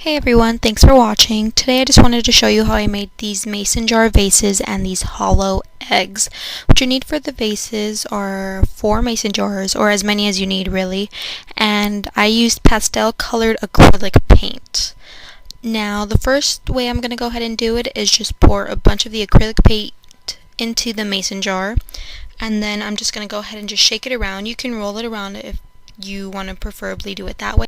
Hey everyone, thanks for watching. Today I just wanted to show you how I made these mason jar vases and these hollow eggs. What you need for the vases are 4 mason jars, or as many as you need really, and I used pastel colored acrylic paint. Now the first way I'm going to go ahead and do it is just pour a bunch of the acrylic paint into the mason jar, and then I'm just going to go ahead and just shake it around. You can roll it around if you want to preferably do it that way.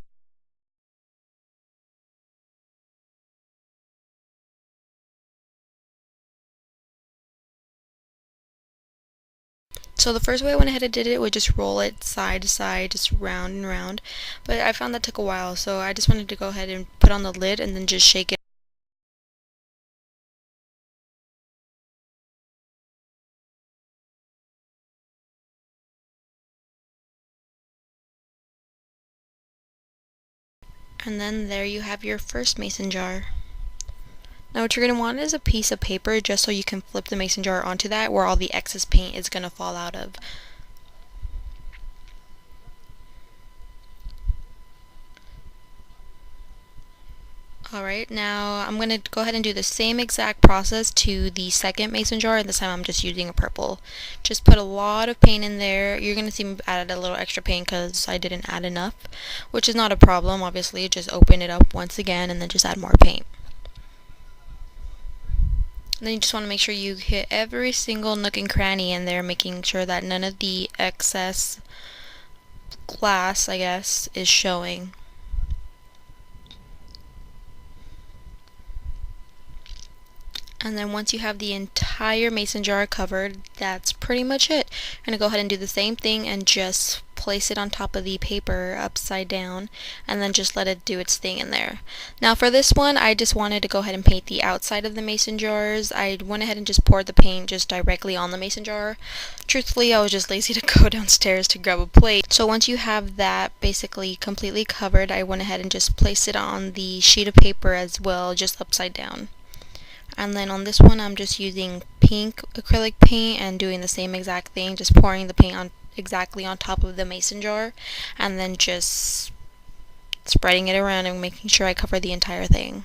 So the first way I went ahead and did it was just roll it side to side, just round and round. But I found that took a while, so I just wanted to go ahead and put on the lid and then just shake it. And then there you have your first mason jar. Now what you're going to want is a piece of paper just so you can flip the mason jar onto that where all the excess paint is going to fall out of. Alright, now I'm going to go ahead and do the same exact process to the second mason jar, and this time I'm just using a purple. Just put a lot of paint in there. You're going to see me added a little extra paint because I didn't add enough, which is not a problem, obviously. Just open it up once again and then just add more paint. And then you just want to make sure you hit every single nook and cranny in there, making sure that none of the excess glass, I guess, is showing. And then once you have the entire mason jar covered, that's pretty much it. I'm going to go ahead and do the same thing and just place it on top of the paper upside down and then just let it do its thing in there. Now for this one, I just wanted to go ahead and paint the outside of the mason jars. I went ahead and just poured the paint just directly on the mason jar. Truthfully, I was just lazy to go downstairs to grab a plate. So once you have that basically completely covered, I went ahead and just placed it on the sheet of paper as well, just upside down. And then on this one I'm just using pink acrylic paint and doing the same exact thing, just pouring the paint on exactly on top of the mason jar and then just spreading it around and making sure I cover the entire thing.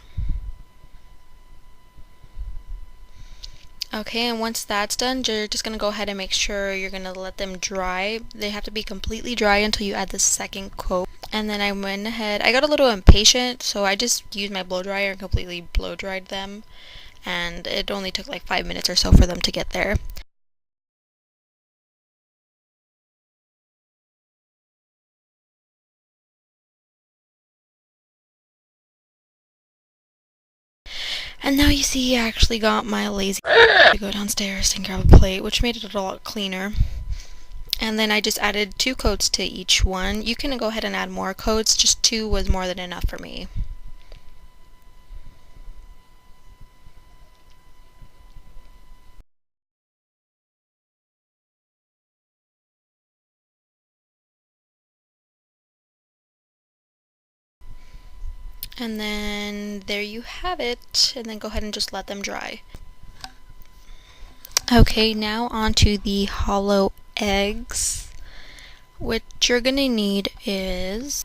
Okay, and once that's done, you're just going to go ahead and make sure you're going to let them dry. They have to be completely dry until you add the second coat. And then I went ahead, I got a little impatient, so I just used my blow dryer and completely blow dried them. And it only took like 5 minutes or so for them to get there. And now you see I actually got my lazy to go downstairs and grab a plate, which made it a lot cleaner. And then I just added 2 coats to each one. You can go ahead and add more coats, just 2 was more than enough for me. And then there you have it, and then go ahead and just let them dry. Okay, now on to the hollow eggs. What you're gonna need is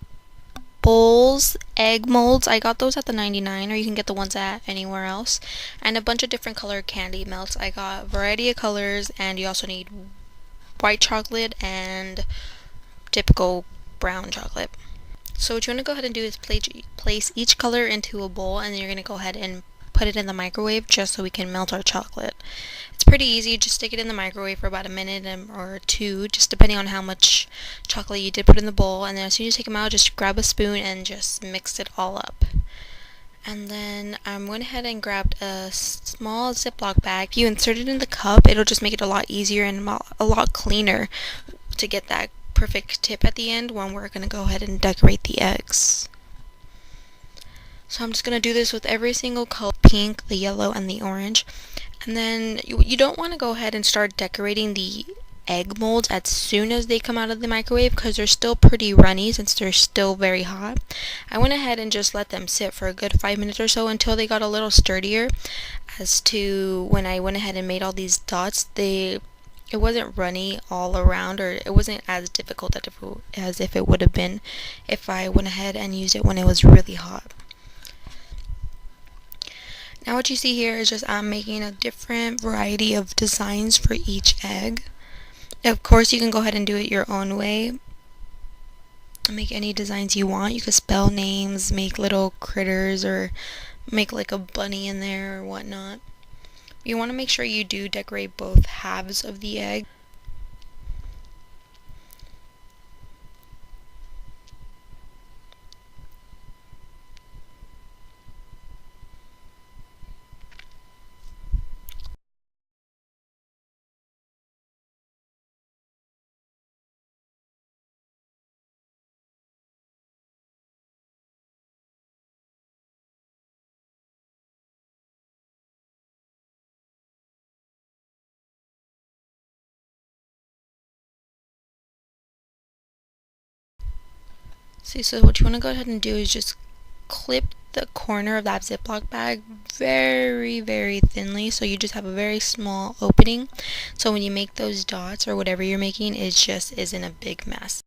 bowls, egg molds. I got those at the 99, or you can get the ones at anywhere else, and a bunch of different colored candy melts. I got a variety of colors, and you also need white chocolate and typical brown chocolate. So what you want to go ahead and do is place each color into a bowl, and then you're going to go ahead and put it in the microwave just so we can melt our chocolate. It's pretty easy, just stick it in the microwave for about a minute or 2, just depending on how much chocolate you did put in the bowl, and then as soon as you take them out, just grab a spoon and just mix it all up. And then I went ahead and grabbed a small Ziploc bag. If you insert it in the cup, it'll just make it a lot easier and a lot cleaner to get that perfect tip at the end when we're going to go ahead and decorate the eggs. So I'm just going to do this with every single color, pink, the yellow, and the orange. And then you don't want to go ahead and start decorating the egg molds as soon as they come out of the microwave because they're still pretty runny since they're still very hot. I went ahead and just let them sit for a good 5 minutes or so until they got a little sturdier. As to when I went ahead and made all these dots, it wasn't runny all around, or it wasn't as difficult as if it would have been if I went ahead and used it when it was really hot. Now what you see here is just I'm making a different variety of designs for each egg. Of course, you can go ahead and do it your own way. Make any designs you want. You could spell names, make little critters, or make like a bunny in there or whatnot. You want to make sure you do decorate both halves of the egg. See, so what you want to go ahead and do is just clip the corner of that Ziploc bag very, very thinly, so you just have a very small opening. So when you make those dots or whatever you're making, it just isn't a big mess.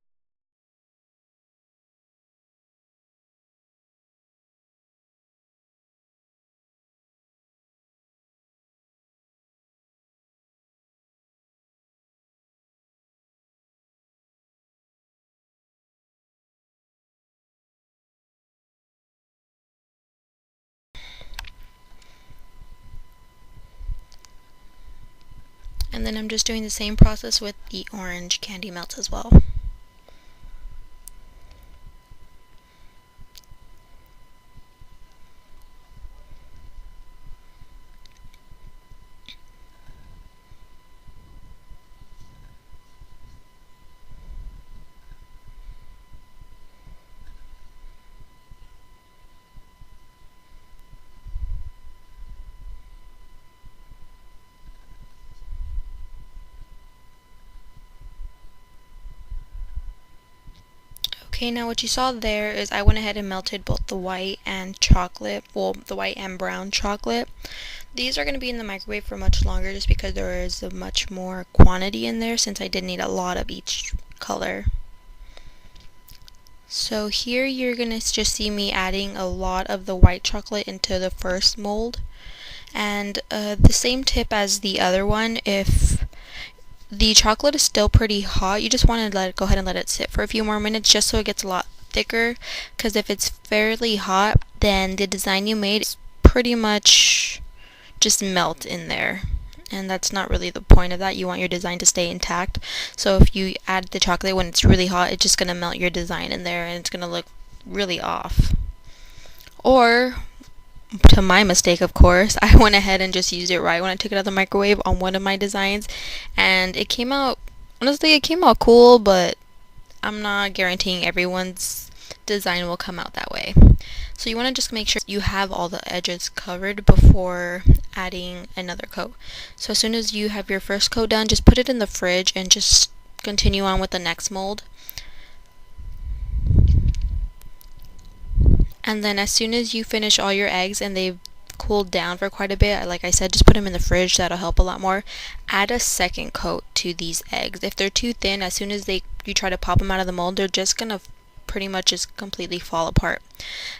And then I'm just doing the same process with the orange candy melts as well. Okay, now what you saw there is I went ahead and melted both the white and chocolate, well, the white and brown chocolate. These are going to be in the microwave for much longer just because there is a much more quantity in there since I did need a lot of each color. So here you're going to just see me adding a lot of the white chocolate into the first mold. And the same tip as the other one, if the chocolate is still pretty hot, you just want to go ahead and let it sit for a few more minutes just so it gets a lot thicker, because if it's fairly hot, then the design you made is pretty much just melt in there, and that's not really the point of that. You want your design to stay intact, so if you add the chocolate when it's really hot, it's just going to melt your design in there and it's going to look really off. Or, to my mistake, of course, I went ahead and just used it right when I took it out of the microwave on one of my designs, and it came out, honestly, it came out cool, but I'm not guaranteeing everyone's design will come out that way. So you want to just make sure you have all the edges covered before adding another coat. So as soon as you have your first coat done, just put it in the fridge and just continue on with the next mold. And then as soon as you finish all your eggs and they've cooled down for quite a bit, like I said, just put them in the fridge. That'll help a lot more. Add a second coat to these eggs. If they're too thin, as soon as you try to pop them out of the mold, they're just gonna pretty much just completely fall apart.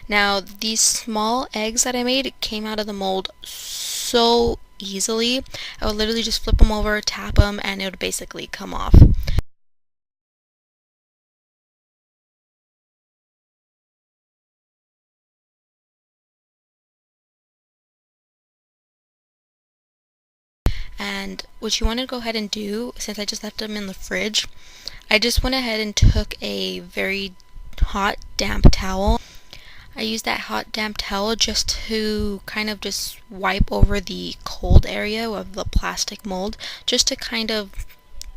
Now these small eggs that I made came out of the mold so easily. I would literally just flip them over, tap them, and it would basically come off. And what you want to go ahead and do, since I just left them in the fridge, I just went ahead and took a very hot damp towel. I used that hot damp towel just to kind of just wipe over the cold area of the plastic mold, just to kind of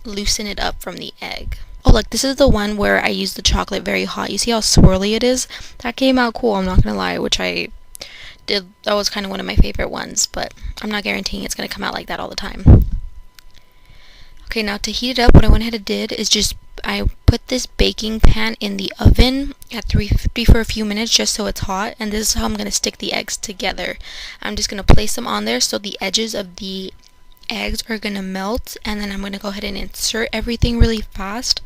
loosen it up from the egg. Oh, look, this is the one where I used the chocolate very hot. You see how swirly it is? That came out cool, I'm not gonna lie, which I did. That was kind of one of my favorite ones, but I'm not guaranteeing it's gonna come out like that all the time. Okay, now to heat it up, what I went ahead and did is just I put this baking pan in the oven at 350 for a few minutes just so it's hot, and this is how I'm going to stick the eggs together. I'm just going to place them on there so the edges of the eggs are going to melt, and then I'm going to go ahead and insert everything really fast,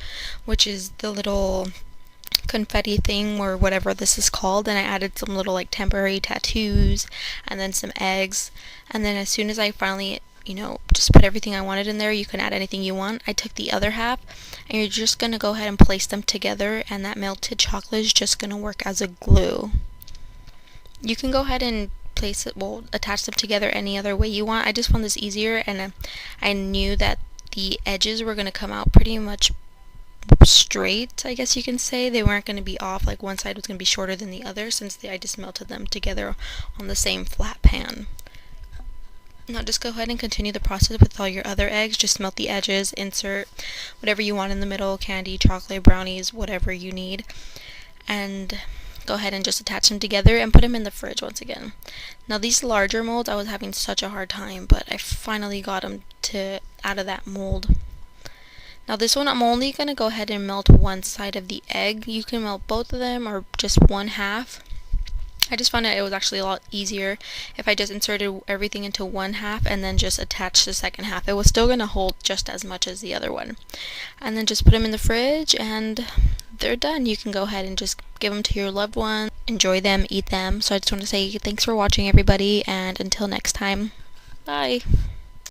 which is the little confetti thing or whatever this is called, and I added some little like temporary tattoos and then some eggs. And then as soon as I finally just put everything I wanted in there, you can add anything you want. I took the other half and you're just going to go ahead and place them together, and that melted chocolate is just going to work as a glue. You can go ahead and attach them together any other way you want. I just found this easier, and I knew that the edges were going to come out pretty much straight, I guess you can say. They weren't going to be off, like one side was going to be shorter than the other, since I just melted them together on the same flat pan. Now just go ahead and continue the process with all your other eggs. Just melt the edges, insert whatever you want in the middle, candy, chocolate, brownies, whatever you need, and go ahead and just attach them together and put them in the fridge once again. Now these larger molds, I was having such a hard time, but I finally got them out of that mold. Now this one, I'm only going to go ahead and melt one side of the egg. You can melt both of them or just one half. I just found that it was actually a lot easier if I just inserted everything into one half and then just attached the second half. It was still going to hold just as much as the other one. And then just put them in the fridge and they're done. You can go ahead and just give them to your loved one, enjoy them, eat them. So I just want to say thanks for watching, everybody, and until next time, bye.